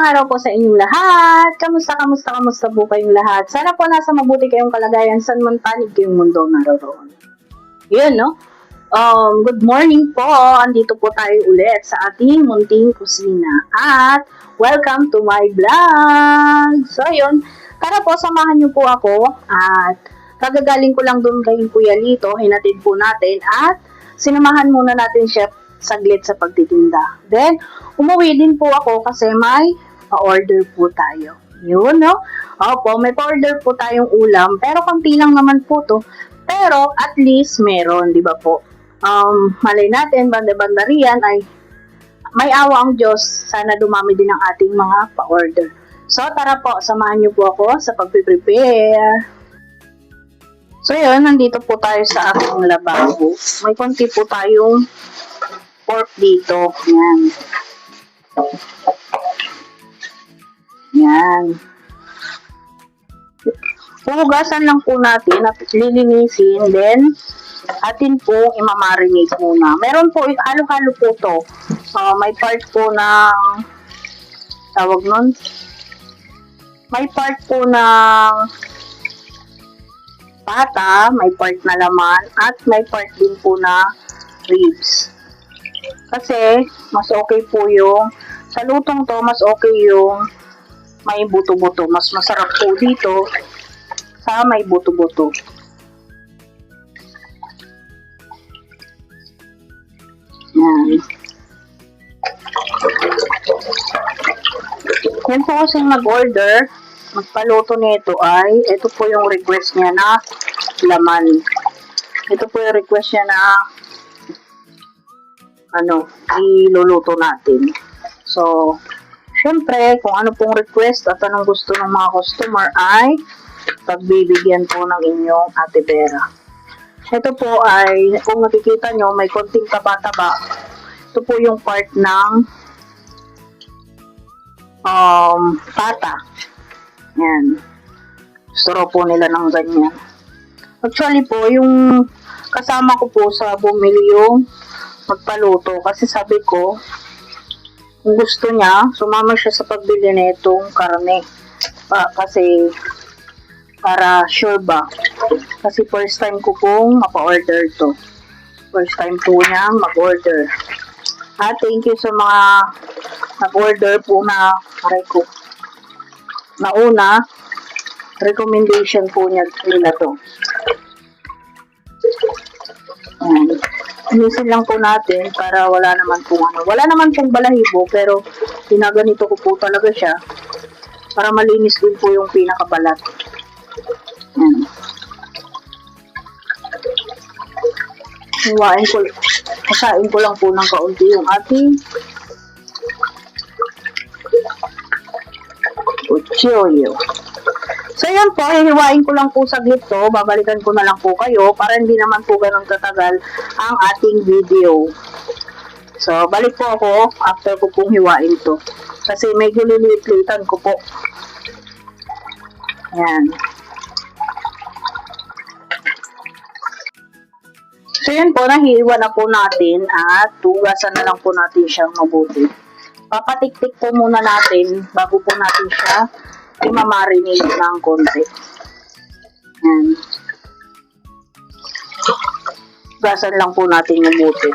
araw po sa inyong lahat. Kamusta po kayong lahat? Sana po nasa mabuti kayong kalagayan saan man panig kayong mundo naroon. Yun, no? Good morning po. Andito po tayo ulit sa ating munting kusina. At welcome to my vlog. So, yun. Tara po, samahan niyo po ako. At kagagaling ko lang doon kay Kuya Lito. Hinatid po natin. At sinamahan muna natin siya saglit sa pagtitinda. Then, umuwi din po ako kasi may pa-order po tayo. Yun, no? Opo, may pa-order po tayong ulam, pero konti lang naman po to. Pero, at least, meron, di ba po? Malay natin, banda-banda riyan ay may awa ang Diyos. Sana dumami din ang ating mga pa-order. So, tara po, samahan niyo po ako sa pag-prepare. So, yun, nandito po tayo sa aking lababo. May konti po tayong pork dito. Yan. Yan. Huhugasan lang po natin at lilinisin. Then, atin po imamarinate muna. Meron po, halo-halo po to. May part po ng tawag nun. May part po ng pata, may part na laman, at may part din po na ribs. Kasi, mas okay po yung, sa lutong to, mas okay yung may buto-buto. Mas masarap po dito sa may buto-buto. Yan. Yan po kasi mag-order, magpaluto nito ay, ito po yung request niya na laman. Ito po yung request niya na iluluto natin. So, syempre, kung ano pong request at anong gusto ng mga customer ay pagbibigyan po ng inyong Ate Vera. Ito po ay, kung nakikita nyo, may konting taba-taba. Ito po yung part ng pata. Yan. Gusto po nila ng ganyan. Actually po, yung kasama ko po sa bumili yung magpaluto kasi sabi ko kung gusto niya, sumama siya sa pagbili nitong karne kasi para sure ba kasi first time ko pong mapa-order to, first time po niyang mag-order. Thank you sa mga nag-order po na nauna recommendation po nila to. Inisin lang po natin para wala naman pong wala naman pong balahibo, pero ginaganito ko po talaga siya para malinis din po yung pinakabalat. Yan. Kasain ko lang po ng kaunti yung ating uchoyo. So, yan po, hihiwain ko lang po saglit to. Babalikan ko na lang po kayo para hindi naman po ganun katagal ang ating video. So, balik po ako after ko pong hiwain to. Kasi medyo liliit-liitan ko po. Yan. So, yan po, nahihiwa na po natin at tugasan na lang po natin siyang mabuti. Papatik-tik po muna natin bago po natin siya imamarinate ng konti. Yan. Gasan lang po natin yung buti.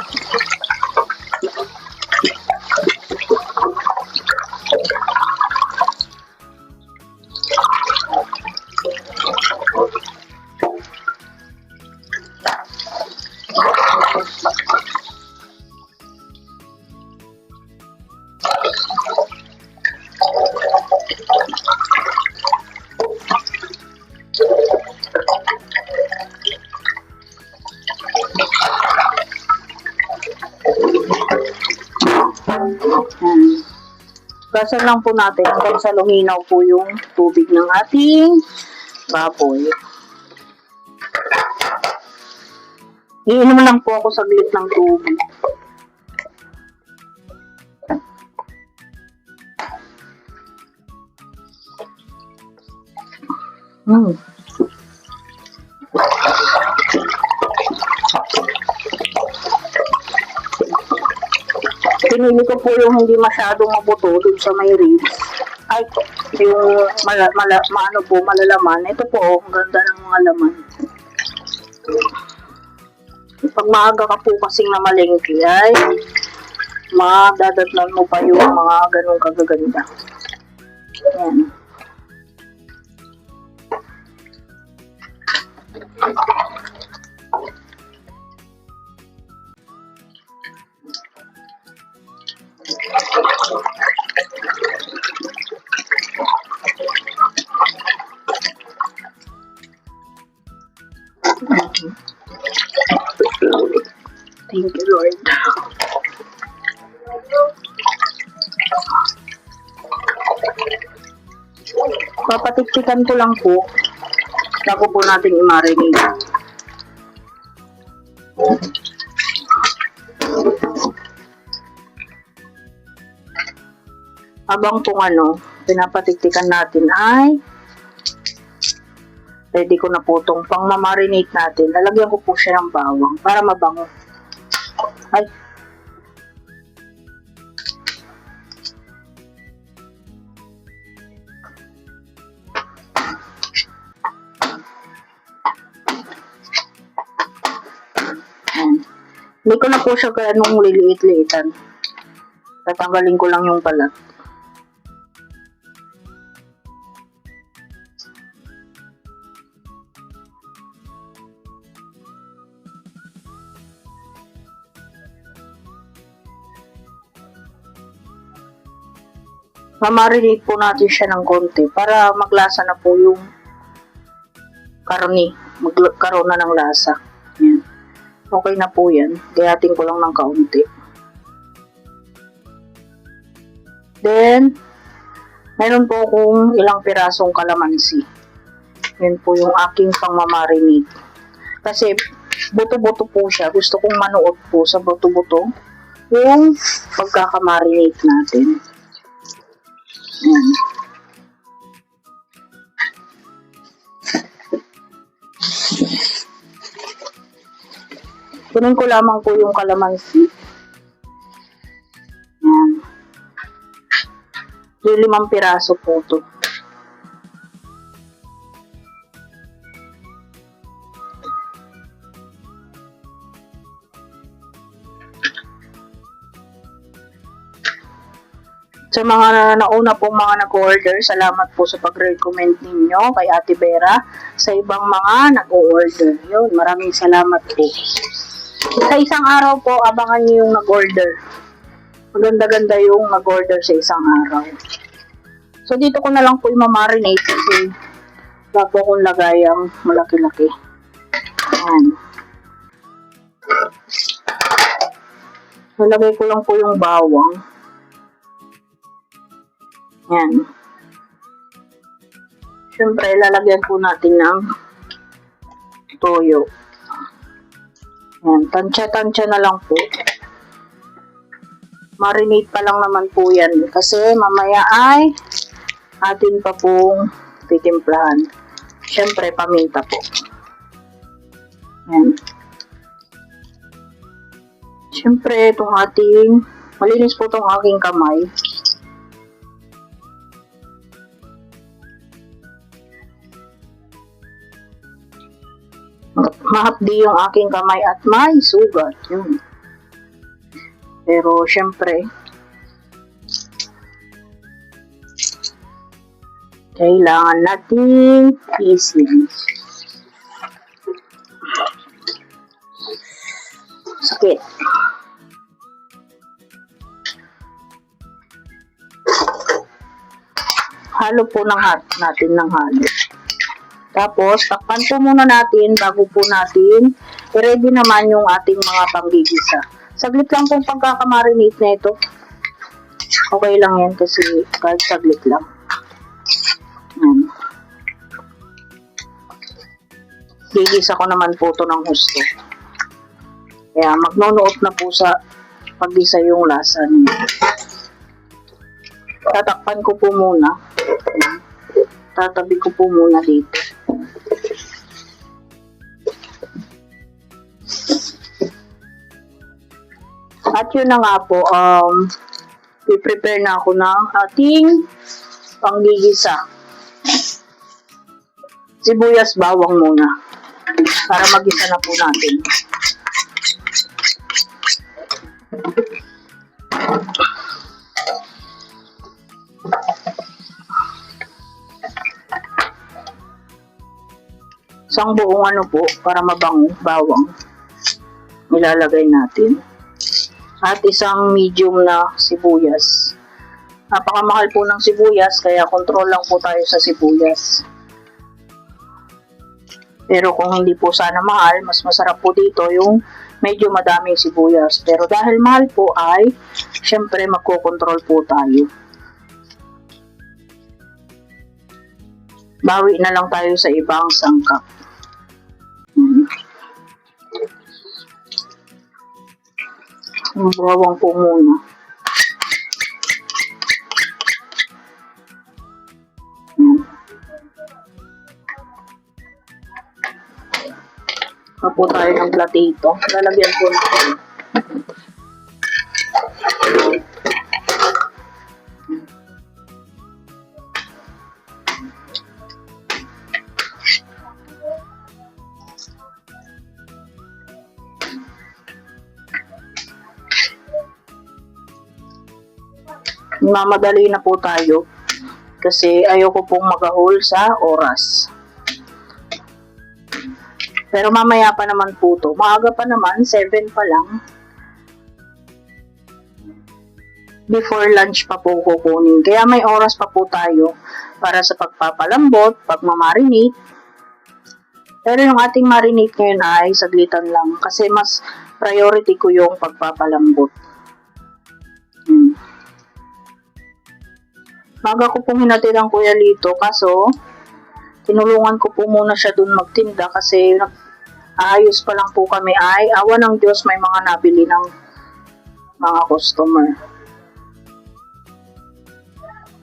Gasan lang po natin hanggang sa luminaw po yung tubig ng ating baboy. Iinom lang po ako saglit ng tubig. Pinili ko po yung hindi masyadong mabuto dun sa may ribs. Ay, yung maano po, malalaman. Ito po, ang ganda ng mga laman. Pag maaga ka po kasing namalengke ay madadatnan mo pa yung mga ganong kagaganda. Ayan. Thank you, Lord. Papatiksikan ko lang po bago po natin i-marinate. Habang pong pinapatiktikan natin ay ready ko na po itong pang ma-marinate natin. Lalagyan ko po siya ng bawang para mabango. Ay. Hindi ko na po siya kaya nung liliit-liitan. Tatanggalin ko lang yung balat. Mamarinate po natin siya ng konti para maglasa na po yung karne. Magkaroon na ng lasa. Yan. Okay na po yan. Gayatin ko lang ng kaunti. Then, meron po akong ilang pirasong kalamansi. Yan po yung aking pang-mamarinate. Kasi buto-buto po siya. Gusto kong manuot po sa buto-buto yung pagkakamarinate natin. Yan. Kunin ko lamang po yung kalamansi. Yan. Yung 5 piraso po ito. Sa mga nauna pong mga nag-order, salamat po sa pag-recommend ninyo kay Ate Vera sa ibang mga nag-order. Yun, maraming salamat po. Sa isang araw po, abangan niyo yung nag-order. Maganda-ganda yung nag-order sa isang araw. So, dito ko na lang po i-marinate kasi wala po akong lagayang malaki-laki. Ayan. Nalagay ko lang po yung bawang. Yan. Siyempre, lalagyan po natin ng toyo. Yan. Tansya-tansya na lang po. Marinate pa lang naman po yan. Kasi mamaya ay atin pa pong titimplahan. Siyempre, paminta po. Yan. Siyempre, itong ating, malinis po itong aking kamay. Mahapdi yung aking kamay at may sugat. Yun. Pero, syempre, kailangan nating isin. Sakit. Halo po natin ng halo. Tapos, takpan po muna natin bago po natin i-ready naman yung ating mga panggigisa. Saglit lang pong pagkakamarinate na ito. Okay lang yan kasi kahit saglit lang. Yan. Gigisa ko naman po ito ng husto. Kaya magnunuot na po sa paggisa yung lasa niya. Tatakpan ko po muna. Tatabi ko po muna dito. At yun na nga po, i-prepare na ako ng ating panggigisa. Sibuyas, bawang muna. Para magisa na po natin. Isang buong ano po, para mabango, bawang. Nilalagay natin. At isang medium na sibuyas. Napakamahal po ng sibuyas, kaya control lang po tayo sa sibuyas. Pero kung hindi po sana mahal, mas masarap po dito yung medyo madaming sibuyas. Pero dahil mahal po ay, syempre magkocontrol po tayo. Bawi na lang tayo sa ibang sangkap. Yung bawang po muna. Po tayo ng platito. Lalagyan po natin. Mamadali na po tayo kasi ayoko pong magahol sa oras. Pero mamaya pa naman po to. Maaga pa naman, 7 pa lang. Before lunch pa po kukunin. Kaya may oras pa po tayo para sa pagpapalambot, pagmamarinate. Pero yung ating marinate ngayon ay saglitan lang. Kasi mas priority ko yung pagpapalambot. Maga ko pong hinatid ang Kuya Lito. Kaso, tinulungan ko po muna siya dun magtinda kasi ayos pa lang po kami ay awa ng Diyos may mga nabili ng mga customer.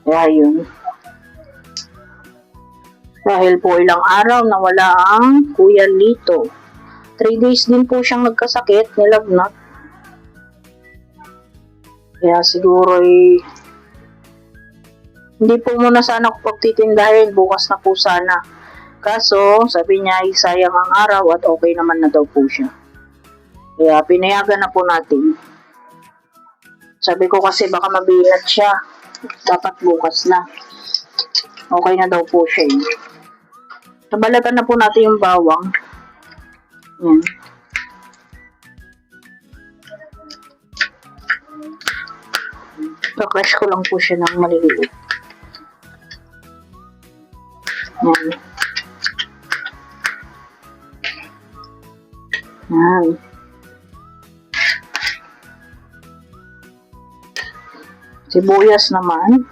Kaya yun. Dahil po ilang araw na wala ang Kuya Lito. 3 days din po siyang nagkasakit, nilagnat. Kaya siguro hindi po muna sana ako pagtitindahin, bukas na po sana. Kaso, sabi niya, sayang ang araw at okay naman na daw po siya. Kaya pinayagan na po natin. Sabi ko kasi baka mabilat siya. Dapat bukas na. Okay na daw po siya. Nabalatan na po natin yung bawang. Yan. Kakrush ko lang po siya ng maliliit. Yan. Yan. Sibuyas naman.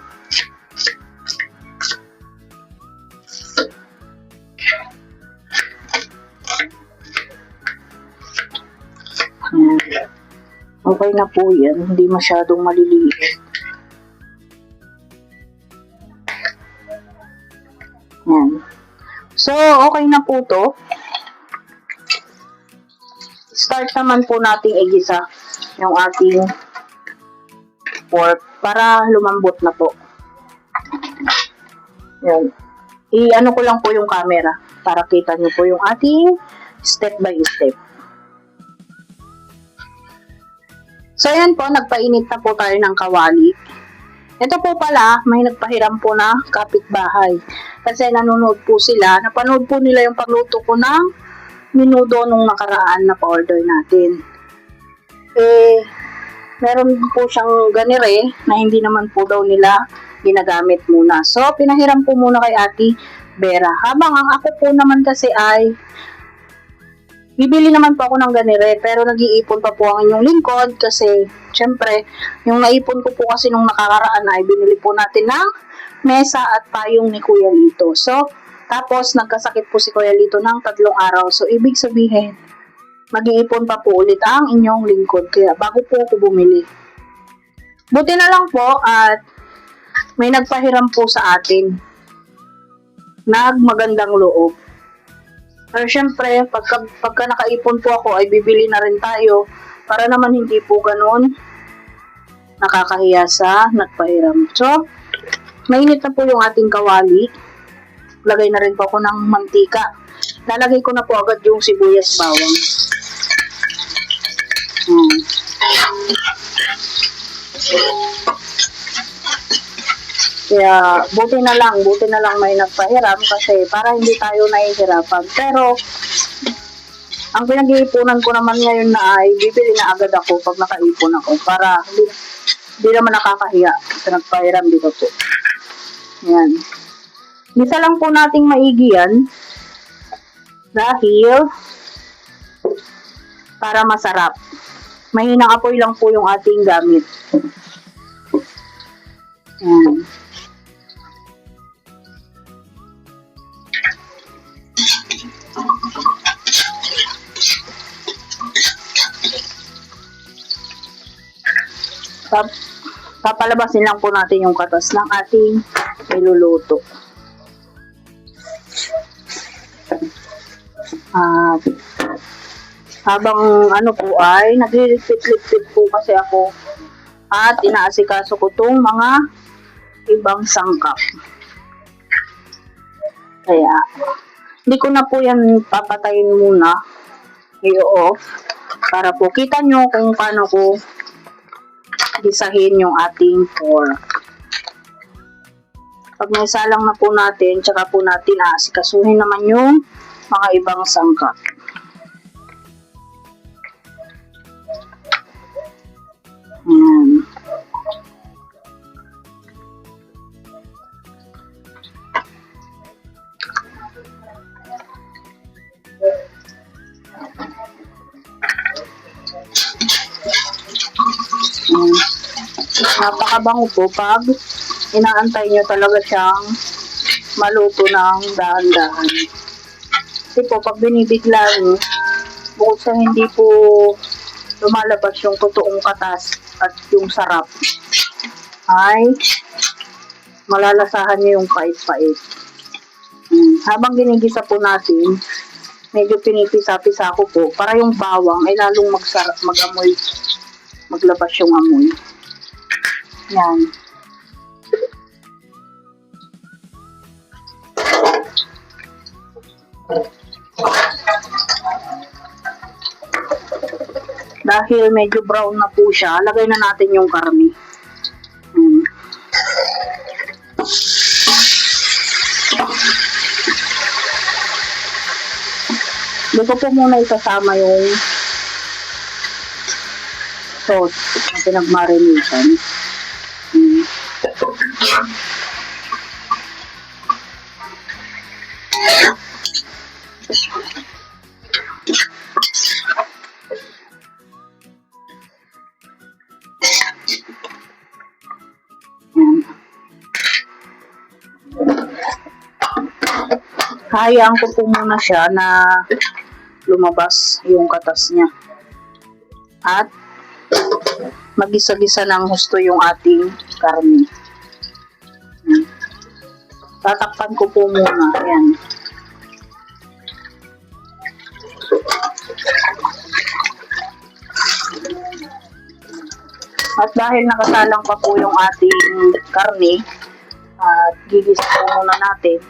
Yan. Okay na po yan. Hindi masyadong maliliit. Yan. So, okay na po to. Start naman po nating igisa yung ating pork para lumambot na po. Yan. I-ano ko lang po yung camera para kita nyo po yung ating step by step. So, yan po. Nagpainit na po tayo ng kawali. Ito po pala, may nagpahiram po na kapitbahay. Kasi nanonood po sila. Napanood po nila yung pagluto ko ng minudo nung nakaraan na pa-order natin. Meron po siyang ganire na hindi naman po daw nila ginagamit muna. So, pinahiram po muna kay Ate Vera. Habang ang ako po naman kasi ay bibili naman po ako ng ganire, pero nag-iipon pa po ang inyong lingkod kasi, syempre, yung naipon ko po kasi nung nakakaraan ay binili po natin ng mesa at payong ni Kuya Lito. So, tapos nagkasakit po si Kuya Lito ng 3 araw. So, ibig sabihin, mag-iipon pa po ulit ang inyong lingkod. Kaya, bago po ako bumili. Buti na lang po at may nagpahiram po sa atin. Nagmagandang loob. Pero syempre, pagka nakaipon po ako, ay bibili na rin tayo para naman hindi po ganun nakakahiya sa nagpahiram. So, Mainit na po yung ating kawali. Lagay na rin po ako ng mantika. Lalagay ko na po agad yung sibuyas bawang. Kaya buti na lang may nagpahiram kasi para hindi tayo nahihirapan. Pero ang pinag-iipunan ko naman ngayon na ay bibili na agad ako pag nakaipon ako para hindi naman nakakahiya sa nagpahiram dito po. Yan. Gisa lang po nating maigi yan dahil para masarap. Mahinang apoy lang po yung ating gamit. Yan. Papalabasin lang po natin yung katas ng ating niluluto. At habang ano po ay nagli-lipit-lipit po kasi ako at inaasikaso ko tong mga ibang sangkap. Kaya hindi ko na po yan papatayin muna. I-off para po kita nyo kung paano ko gisahin yung ating pork. Pag may salang na po natin, tsaka po natin aasikasuhin naman yung mga ibang sangkap. Ayan. Napakabango po pag inaantay nyo talaga siyang maluto ng dahan-dahan. Kasi po pag binibigla nyo, bukod sa hindi po lumalabas yung totoong katas at yung sarap, ay malalasahan nyo yung pait-pait. Habang ginigisa po natin, medyo pinipisa-pisa ko po para yung bawang ay lalong mag-amoy, maglabas yung amoy. Yan. Dahil medyo brown na po siya, lagay na natin yung karne. Dito po muna isasama yung sauce na pinag-marination. Hayaan ko po muna siya na lumabas yung katas niya. At magisa-gisa ng husto yung ating karne. Tatakpan ko po muna. Ayan. At dahil nakasalang pa po yung ating karne, at gigisa po muna natin,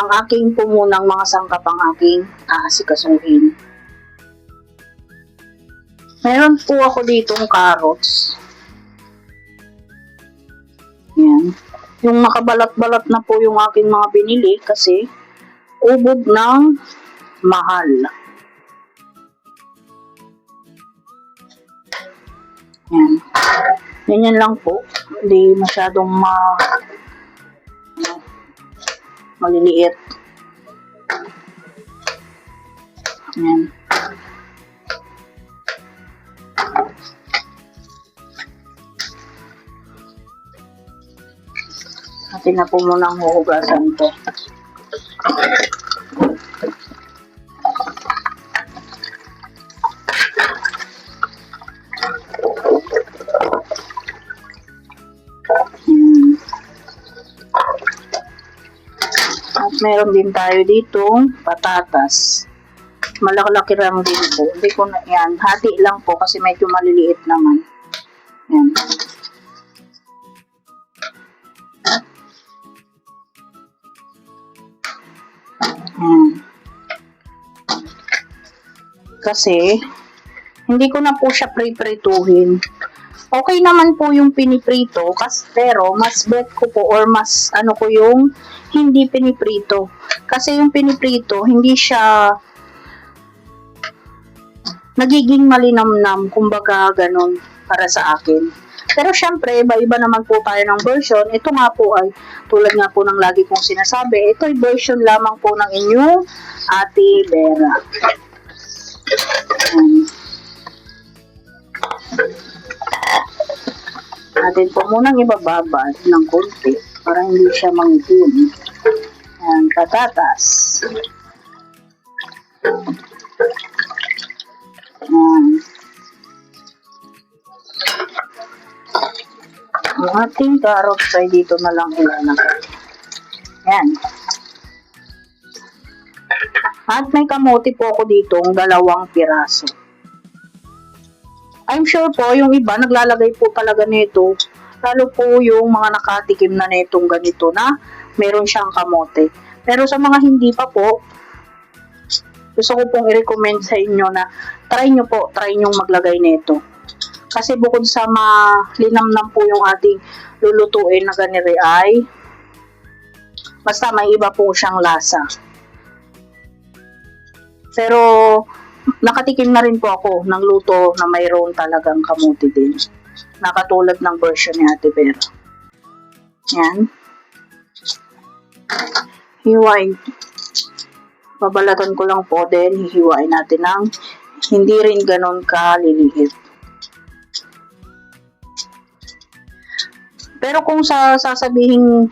ang aking po munang mga sangkap ang aking aasikasuhin. Meron po ako ditong carrots. Yan. Yung nakabalat-balat na po yung aking mga binili kasi ubod ng mahal. Yan. Ganyan lang po. Hindi masyadong maliliit. Yan. Atin na po muna ang huhugasan ito. At meron din tayo ditong patatas. Malaki-laki lang din po. Hindi ko na yan. Hati lang po kasi medyo maliliit naman. Yan. Kasi, hindi ko na po siya pre-prituhin. Okay naman po yung piniprito, pero mas bet ko po or mas ano ko yung hindi piniprito. Kasi yung piniprito, hindi siya nagiging malinamnam, kumbaga ganun para sa akin. Pero syempre, iba-iba naman po tayo ng version. Ito nga po ay, tulad nga po ng lagi kong sinasabi, ito ay version lamang po ng inyong Ate Vera. Natin po munang ibababad ng konti para hindi siya mangitim. Ayan, patatas. Ayan. Ang ating carrots ay dito na lang ilalagay. Ayan. At may kamote po ako dito, 2 piraso. I'm sure po, yung iba naglalagay po talaga nito, lalo po yung mga nakatikim na netong ganito na meron siyang kamote. Pero sa mga hindi pa po, gusto ko pong i-recommend sa inyo na try nyo maglagay nito. Kasi bukod sa malinamnam po yung ating lulutuin na ganire ay, basta may iba po siyang lasa. Pero, nakatikim na rin po ako ng luto na mayroon talagang kamote din. Nakatulad ng version ni Ate Vera. Yan. Hiwain. Babalatan ko lang po din. Hihiwain natin ng hindi rin ganun kaliliit. Pero kung sasabihin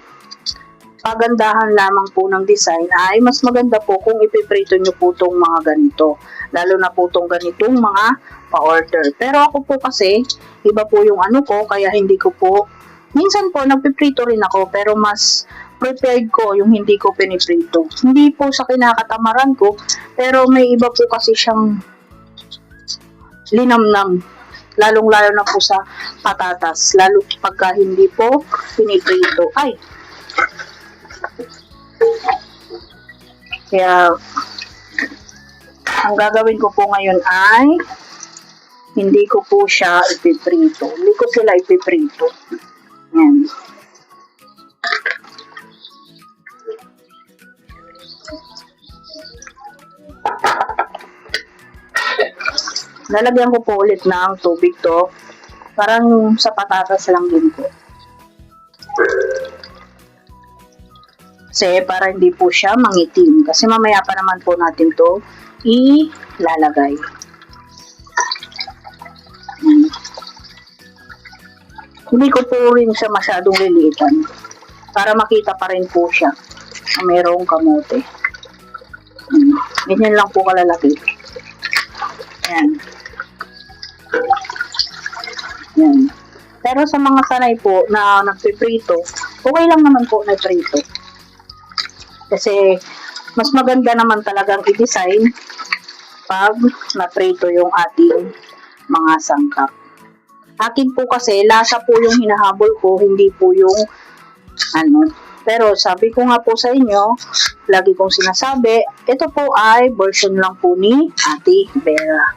pagandahan lamang po ng design ay mas maganda po kung ipiprito nyo po itong mga ganito. Lalo na po itong ganitong mga pa-order. Pero ako po kasi, iba po yung ano ko, kaya hindi ko po, minsan po nagpiprito rin ako, pero mas prepared ko yung hindi ko piniprito. Hindi po sa kinakatamaran ko, pero may iba po kasi siyang linamnam. Lalong-lalo na po sa patatas. Lalo pagka hindi po piniprito. Ay! Kaya, ang gagawin ko po ngayon ay hindi ko po siya ipiprito. Hindi ko sila ipiprito. Yan. Lalagyan ko po ulit ng tubig to. Parang sa patatas lang din po. Kasi para hindi po siya mangitim. Kasi mamaya pa naman po natin to ilalagay. Hindi ko po rin siya masyadong liliitan. Para makita pa rin po siya na mayroong kamote. Ganyan lang po kalalaki. Yan. Yan. Pero sa mga sanay po na nagpiprito, okay lang naman po na prito. Kasi mas maganda naman talagang i-design pag na-prito yung ating mga sangkap. Akin po kasi, lasa po yung hinahabol ko, hindi po yung ano. Pero sabi ko nga po sa inyo, lagi kong sinasabi, ito po ay version lang po ni Ate Vera.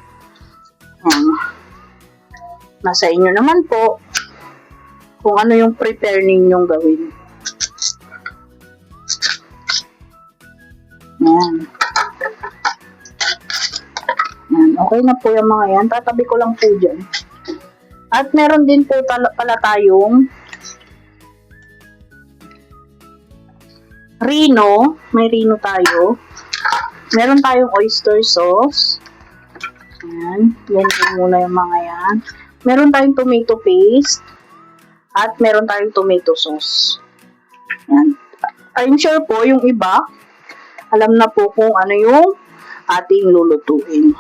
Nasa inyo naman po kung ano yung prepare ninyong gawin. Yan. Yan. Okay na po yung mga yan. Tatabi ko lang po dyan. At meron din po pala tayong Rino. May Rino tayo. Meron tayong oyster sauce. Yan. Yan din muna yung mga yan. Meron tayong tomato paste. At meron tayong tomato sauce. Yan. I'm sure po yung iba, alam na po kung ano yung ating lulutuin.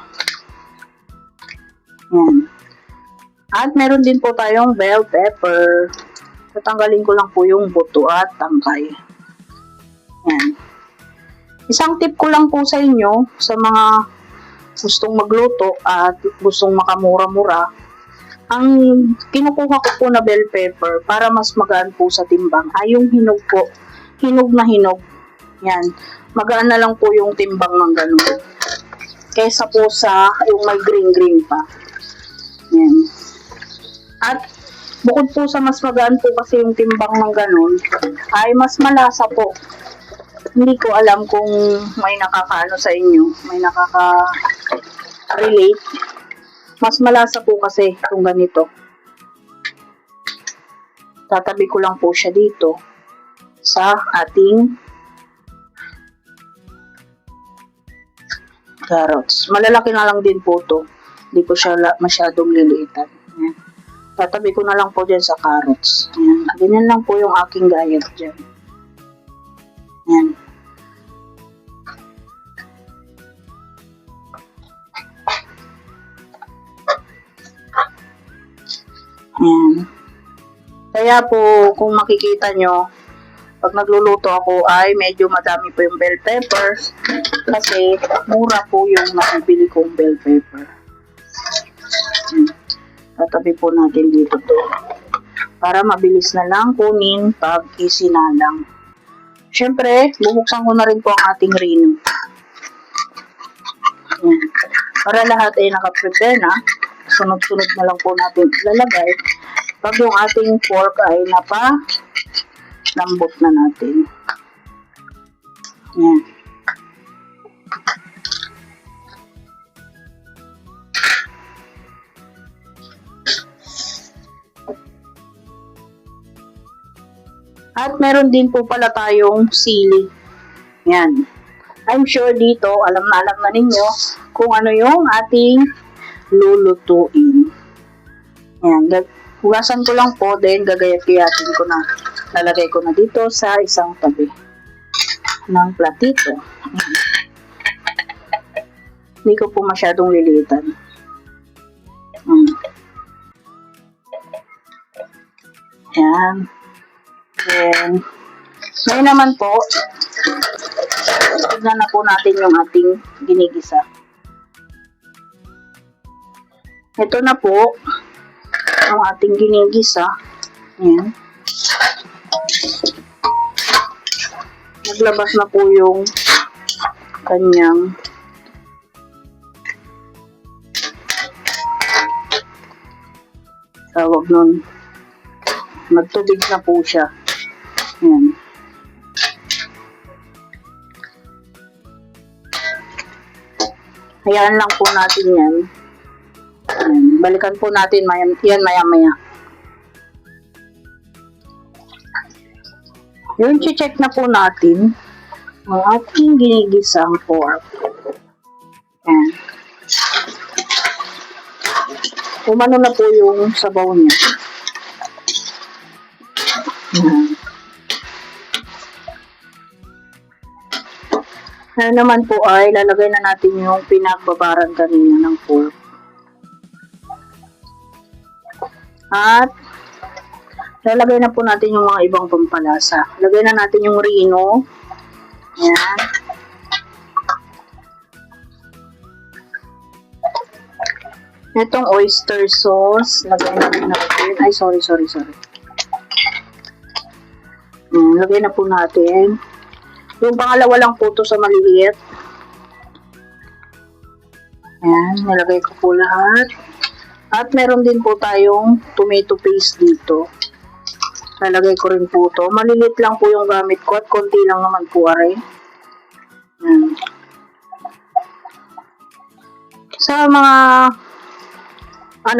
Yan. At meron din po tayong bell pepper. Tatanggalin ko lang po yung buto at tangkay. Yan. Isang tip ko lang po sa inyo, sa mga gustong magluto at gustong makamura-mura, ang kinukuha ko po na bell pepper para mas magaan po sa timbang ay yung hinog po. Hinog na hinog. Yan. Magaan na lang po yung timbang ng ganun. kaysa po sa yung may green pa. Yan. At bukod po sa mas magaan po kasi yung timbang ng ganun, ay mas malasa po. Hindi ko alam kung may nakakaano sa inyo, may nakaka-relate. Mas malasa po kasi kung ganito. Tatabi ko lang po siya dito sa ating carrots. Malalaki na lang din po to. Hindi ko siya masyadong liliitan. Ayan. Tatabi ko na lang po dyan sa carrots. Ayan. Ganyan lang po yung aking gayat dyan. Ayan. Ayan. Kaya po, kung makikita nyo, pag nagluluto ako ay medyo madami po yung bell peppers kasi mura po yung nakibili kong bell pepper. Tatabi po natin dito to para mabilis na lang kunin pag isinalang. Siyempre, bubuksan ko na rin po ang ating rino. Yan. Para lahat ay nakaprepare na, sunod-sunod na lang po natin ilalagay pag yung ating pork ay lambot na natin. Yan. At meron din po pala tayong sili. Yan. I'm sure dito, alam na ninyo kung ano yung ating lulutuin. Yan. Hugasan ko lang po, then gagayat-gayatin ko na. Lalagay ko na dito sa isang tabi ng platito. Yan. Hindi ko po masyadong lilitan. Yan. Then, ngayon naman po, tignan na po natin yung ating ginigisa. Ito na po, yung ating ginigisa. Ayan. Naglabas na po yung kanyang tawag nun. Nagtubig na po siya. Ayan. Hayaan lang po natin yan. Ayan. Balikan po natin yan maya-maya. Yun, check na po natin ang ating ginigisang pork. Ayan. Umano na po yung sabaw niya. Ayan. Ngayon naman po ay lalagay na natin yung pinagbabaran kanina ng pork. At lalagay na po natin yung mga ibang pampalasa. Lagay na natin yung rino. Ayan. Itong oyster sauce. Lagay na rin natin. Ay, sorry. Ayan, lagay na po natin. Yung pangalawa lang po ito sa maliit. Ayan, nilagay ko po lahat. At meron din po tayong tomato paste dito. Lalagay ko rin po ito. Malilit lang po yung gamit ko at konti lang naman po are. Ayan. Sa mga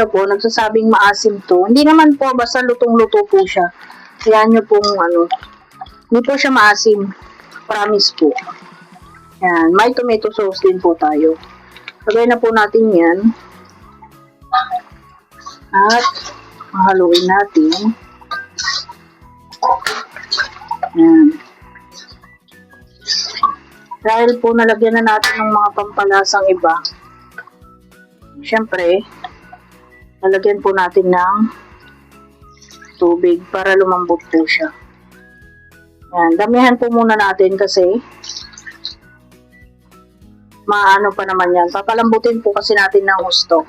nagsasabing maasim to, hindi naman po, basta lutong-luto po siya. Kaya nyo pong hindi po siya maasim. Promise po. Yan. May tomato sauce din po tayo. Lagay na po natin yan. At mahaluin natin. Yan. Dahil po nalagyan na natin ng mga pampalasang iba, syempre, lalagyan po natin ng tubig para lumambot po siya. Yan, damihan po muna natin kasi maano pa naman yan. Papalambutin po kasi natin ng gusto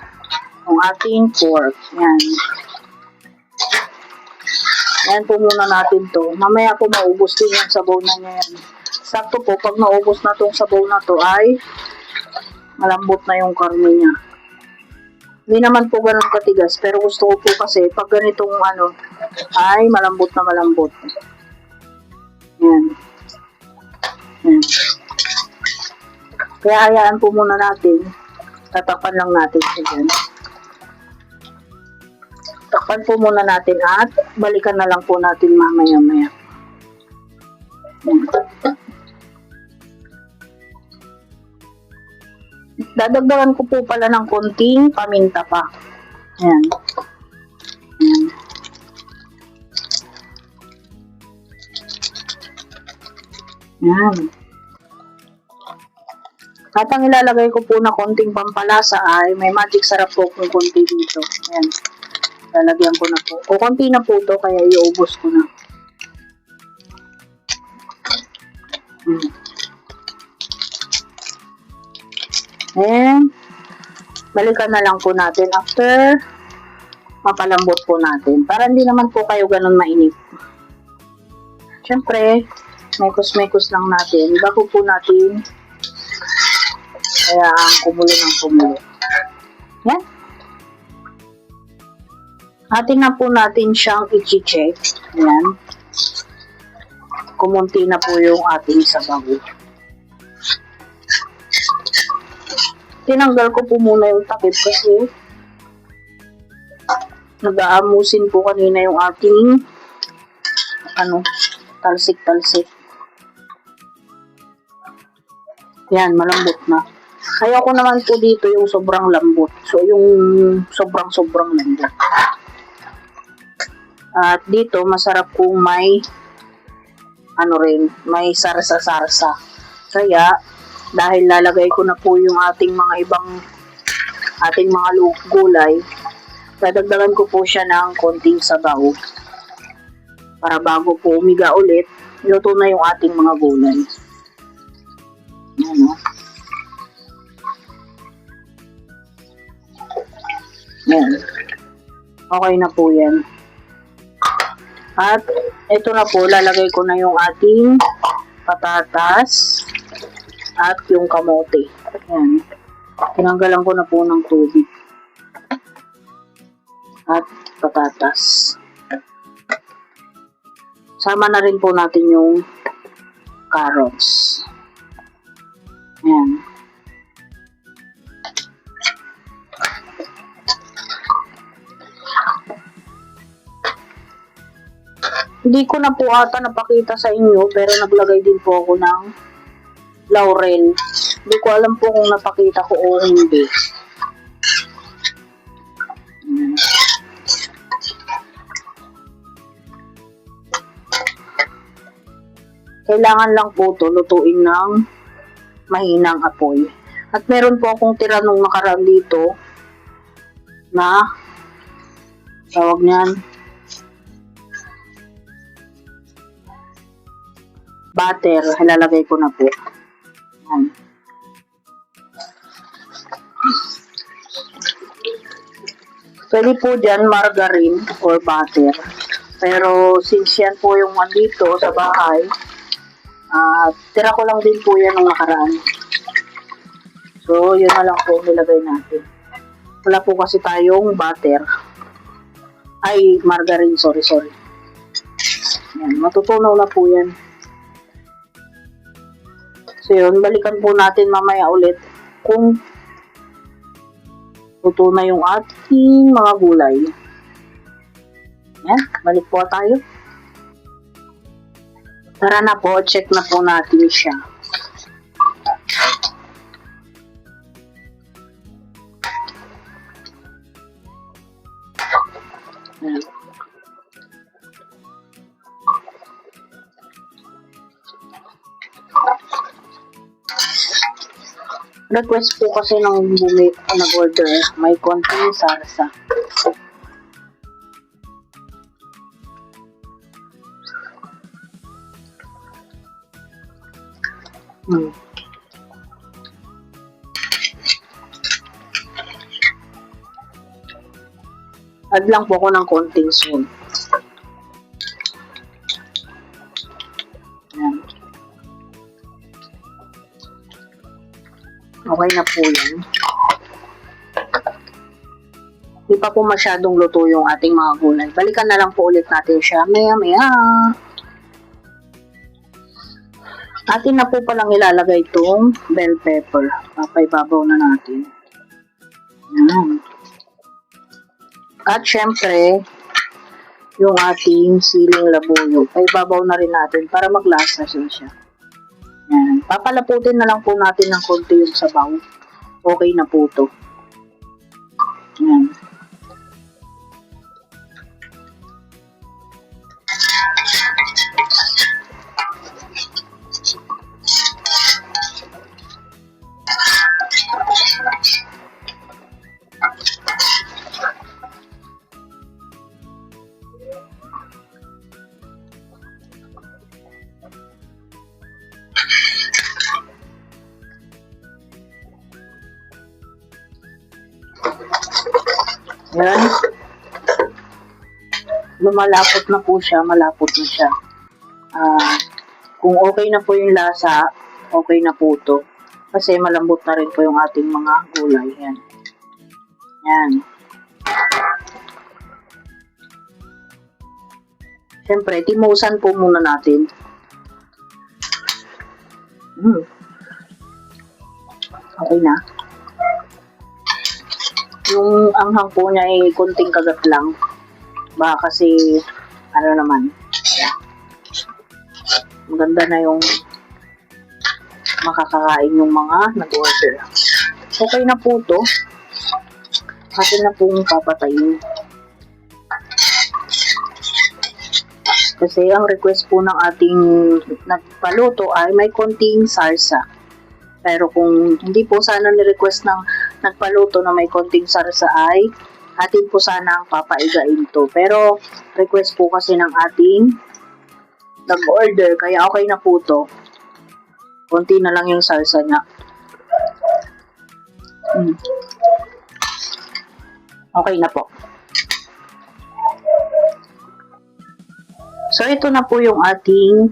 ang ating pork. Yan. Yan po muna natin to. Mamaya po maubos din yung sabaw na niya yan. Sakto po, pag naubos na tong sabaw na to ay Malambot na yung karne niya. Hindi naman po ganun katigas, pero gusto ko po kasi pag ganitong ano, ay malambot na malambot. Yan. Yan. Kaya hayaan po muna natin. Tatakpan lang natin siya dyan. Takpan po muna natin at balikan na lang po natin mamaya-maya. Dadagdagan ko po pala ng konting paminta pa. Ayan. Ayan. Ayan. At ang ilalagay ko po na konting pampalasa ay may magic sarap po kung konti dito. Ayan. Lalagyan ko na po. O konti na po to kaya iubos ko na. And balikan na lang po natin after mapalambot po natin. Para hindi naman po kayo ganun mainit. Siyempre, mekos-mekos lang natin. Bago po natin kaya ang kumulo ng kumulo. Yan. Atin na po natin siyang i-check. Ayan. Kumunti na po yung ating sabaw. Tinanggal ko po muna yung takip kasi nag-aamusin po kanina yung ating talsik-talsik. Yan, malambot na. Kaya ko naman po dito yung sobrang lambot. So, yung sobrang lambot. At dito, masarap kung may may sarsa-sarsa. Kaya, dahil lalagay ko na po yung ating mga gulay, dadagdagan ko po siya ng konting sabaw. Para bago po umiga ulit, luto na yung ating mga gulay. Ayan o. Ayan. Okay na po yan. At ito na po, lalagay ko na yung ating patatas at yung kamote. Ayan. Tinanggalan ko na po ng tubig. At patatas. Sama na rin po natin yung carrots. Ayan. Hindi ko na po ata napakita sa inyo, pero naglagay din po ako ng laurel. Hindi ko alam po kung napakita ko o hindi. Kailangan lang po ito lutuin ng mahinang apoy. At meron po akong tira nung nakaraan dito na tawag niyan butter, ilalagay ko na po. Ayan. Pwede po dyan margarine or butter. Pero since yan po yung andito sa bahay, tira ko lang din po yan nung nakaraan. So, yun na lang po nilagay natin. Wala po kasi tayong butter. Ay, margarine, sorry. Ayan, matutunaw na po yan. So yun, balikan po natin mamaya ulit kung luto na yung ating mga gulay. Yan, balik po tayo. Tara na po, check na po natin siya. Yan. Request po kasi nung nag-order, may konting sarsa. Add lang po ako ng konting salt. Okay na po yan. Hindi pa po masyadong luto yung ating mga gulay. Balikan na lang po ulit natin siya maya-maya. Atin na po palang ilalagay itong bell pepper. Papaibabaw na natin. Yan. At syempre, yung ating siling labuyo. Paibabaw na rin natin para maglasa siya. Yan. Papalaputin na lang po natin ng konti yung sabaw. Okay na po ito. Yan. Yan. Lumalapot na po siya, malapot na siya. Kung okay na po yung lasa, okay na po ito. Kasi malambot na rin po yung ating mga gulay. Yan. Yan. Siyempre, timusan po muna natin. Okay na. Yung anghang po niya ay kunting kagat lang. Baka kasi, ano naman, maganda na yung makakakain yung mga nag-order. Okay na po to. Atin na pong papatayin. Kasi ang request po ng ating nagpaluto ay may konting sarsa. Pero kung hindi po sana ni-request ng nagpaluto na may konting sarsa ay atin po sana ang papaigain to. Pero request po kasi ng ating nag-order kaya okay na po to. Konti na lang yung salsa niya. Okay na po. So ito na po yung ating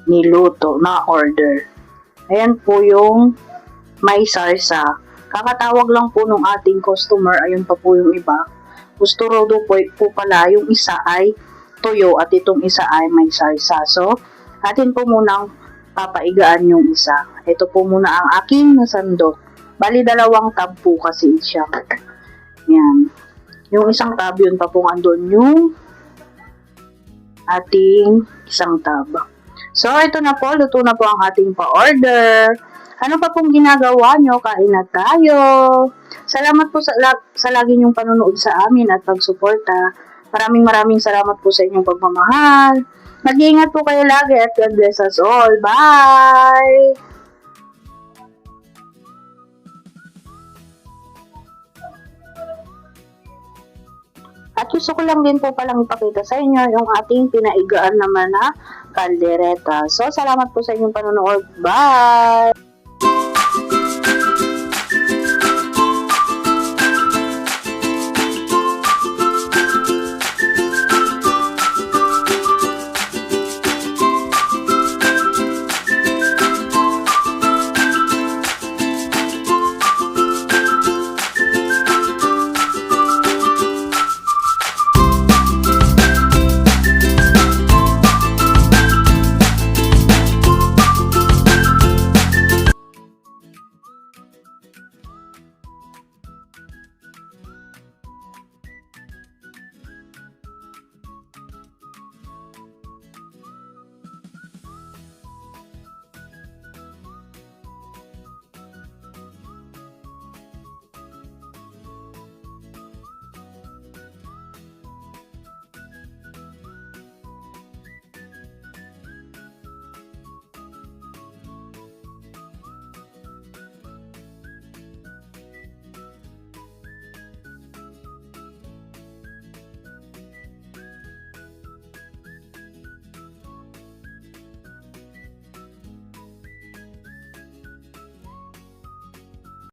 niluto na order. Ayan po yung may sarsa. Kakatawag lang po nung ating customer, ayun pa po yung iba. Gusto raw po pala yung isa ay tuyo at itong isa ay may sarsa. So, atin po munang papaigaan yung isa. Ito po muna ang aking nasandok. Bali, 2 tab po kasi siya. Yan. Yung isang tab, yun pa po andun yung ating isang tab. So, ito na po. Luto na po ang ating pa-order. Ano pa pong ginagawa nyo? Kain na tayo. Salamat po sa lagi nyong panonood sa amin at pagsuporta. Maraming salamat po sa inyong pagmamahal. Mag-iingat po kayo lagi at God bless us all. Bye! At gusto ko lang din po palang ipakita sa inyo yung ating pinaigaan naman na kaldereta. So, salamat po sa inyong panonood. Bye!